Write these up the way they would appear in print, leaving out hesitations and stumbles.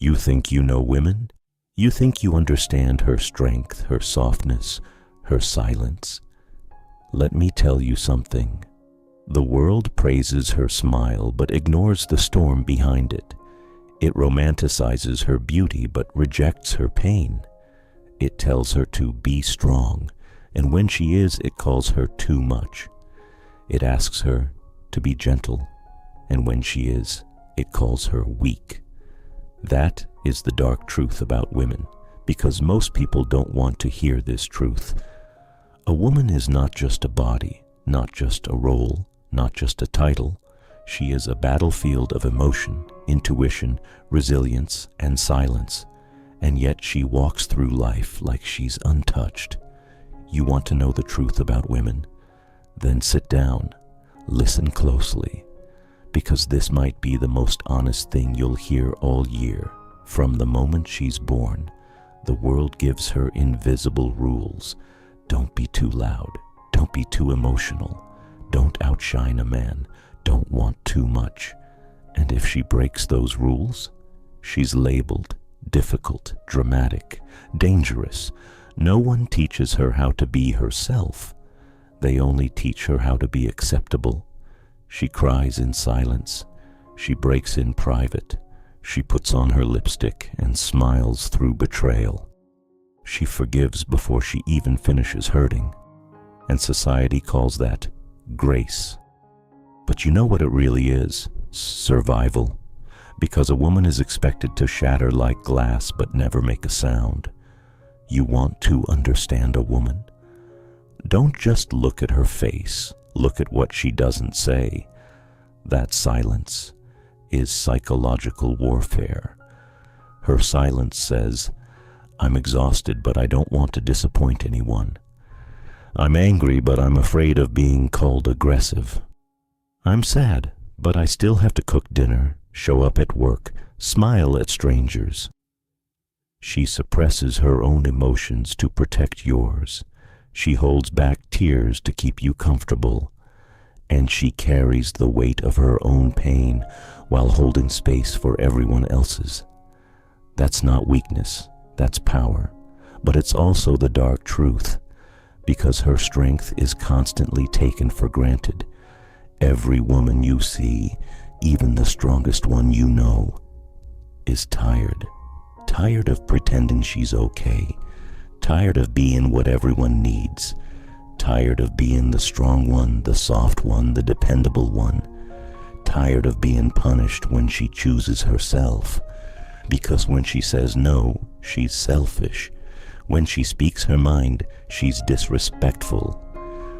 You think you know women? You think you understand her strength, her softness, her silence? Let me tell you something. The world praises her smile but ignores the storm behind it. It romanticizes her beauty but rejects her pain. It tells her to be strong, and when she is, it calls her too much. It asks her to be gentle, and when she is, it calls her weak. That is the dark truth about women, because most people don't want to hear this truth. A woman is not just a body, not just a role, not just a title. She is a battlefield of emotion, intuition, resilience, and silence. And yet she walks through life like she's untouched. You want to know the truth about women? Then sit down, listen closely, because this might be the most honest thing you'll hear all year. From the moment she's born, the world gives her invisible rules. Don't be too loud. Don't be too emotional. Don't outshine a man. Don't want too much. And if she breaks those rules, she's labeled difficult, dramatic, dangerous. No one teaches her how to be herself. They only teach her how to be acceptable. She cries in silence. She breaks in private. She puts on her lipstick and smiles through betrayal. She forgives before she even finishes hurting. And society calls that grace. But you know what it really is? Survival. Because a woman is expected to shatter like glass but never make a sound. You want to understand a woman? Don't just look at her face. Look at what she doesn't say. That silence is psychological warfare. Her silence says, I'm exhausted, but I don't want to disappoint anyone. I'm angry, but I'm afraid of being called aggressive. I'm sad, but I still have to cook dinner, show up at work, smile at strangers. She suppresses her own emotions to protect yours. She holds back tears to keep you comfortable. And she carries the weight of her own pain while holding space for everyone else's. That's not weakness, that's power. But it's also the dark truth, because her strength is constantly taken for granted. Every woman you see, even the strongest one you know, is tired. Tired of pretending she's okay. Tired of being what everyone needs. Tired of being the strong one, the soft one, the dependable one. Tired of being punished when she chooses herself. Because when she says no, she's selfish. When she speaks her mind, she's disrespectful.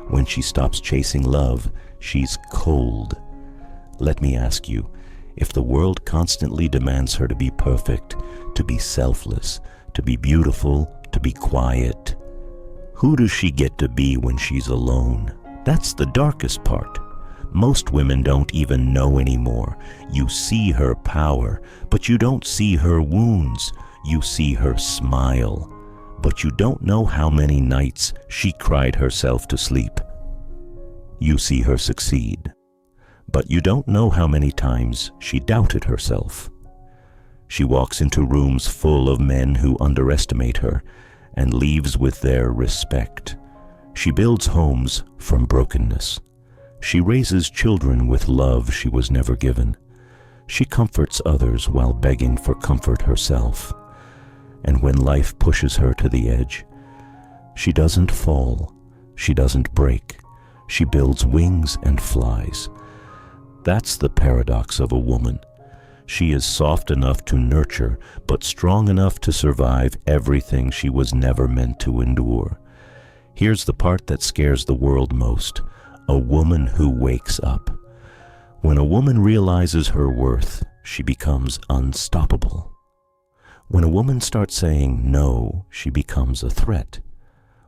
When she stops chasing love, she's cold. Let me ask you, if the world constantly demands her to be perfect, to be selfless, to be beautiful, to be quiet, who does she get to be when she's alone? That's the darkest part. Most women don't even know anymore. You see her power, but you don't see her wounds. You see her smile, but you don't know how many nights she cried herself to sleep. You see her succeed, but you don't know how many times she doubted herself. She walks into rooms full of men who underestimate her and leaves with their respect. She builds homes from brokenness. She raises children with love she was never given. She comforts others while begging for comfort herself. And when life pushes her to the edge, she doesn't fall. She doesn't break. She builds wings and flies. That's the paradox of a woman. She is soft enough to nurture, but strong enough to survive everything she was never meant to endure. Here's the part that scares the world most: a woman who wakes up. When a woman realizes her worth, she becomes unstoppable. When a woman starts saying no, she becomes a threat.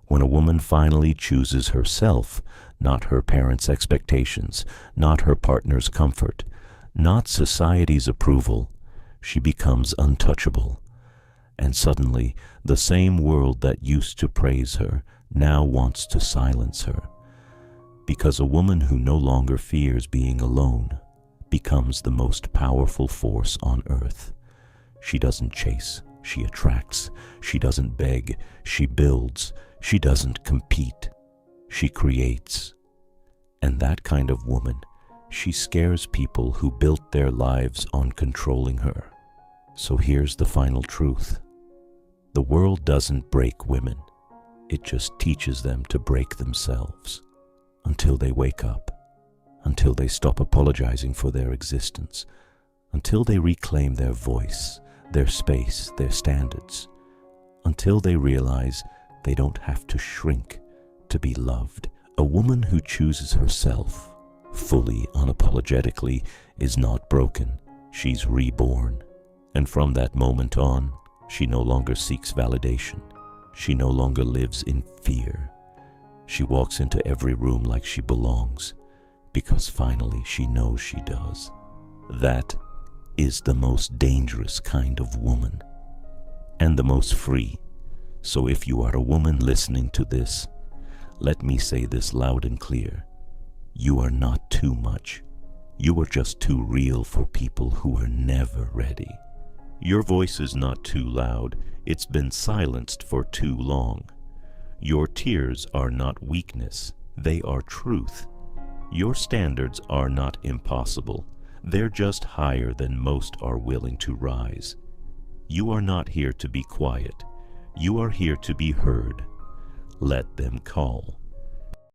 When a woman finally chooses herself, not her parents' expectations, not her partner's comfort, not society's approval, she becomes untouchable. And suddenly, the same world that used to praise her now wants to silence her. Because a woman who no longer fears being alone becomes the most powerful force on earth. She doesn't chase, she attracts. She doesn't beg, she builds. She doesn't compete, she creates. And that kind of woman, she scares people who built their lives on controlling her. So here's the final truth. The world doesn't break women. It just teaches them to break themselves until they wake up, until they stop apologizing for their existence, until they reclaim their voice, their space, their standards, until they realize they don't have to shrink to be loved. A woman who chooses herself fully, unapologetically, is not broken. She's reborn. And from that moment on, she no longer seeks validation. She no longer lives in fear. She walks into every room like she belongs, because finally she knows she does. That is the most dangerous kind of woman, and the most free. So if you are a woman listening to this, let me say this loud and clear. You are not too much. You are just too real for people who are never ready. Your voice is not too loud. It's been silenced for too long. Your tears are not weakness. They are truth. Your standards are not impossible. They're just higher than most are willing to rise. You are not here to be quiet. You are here to be heard. Let them call.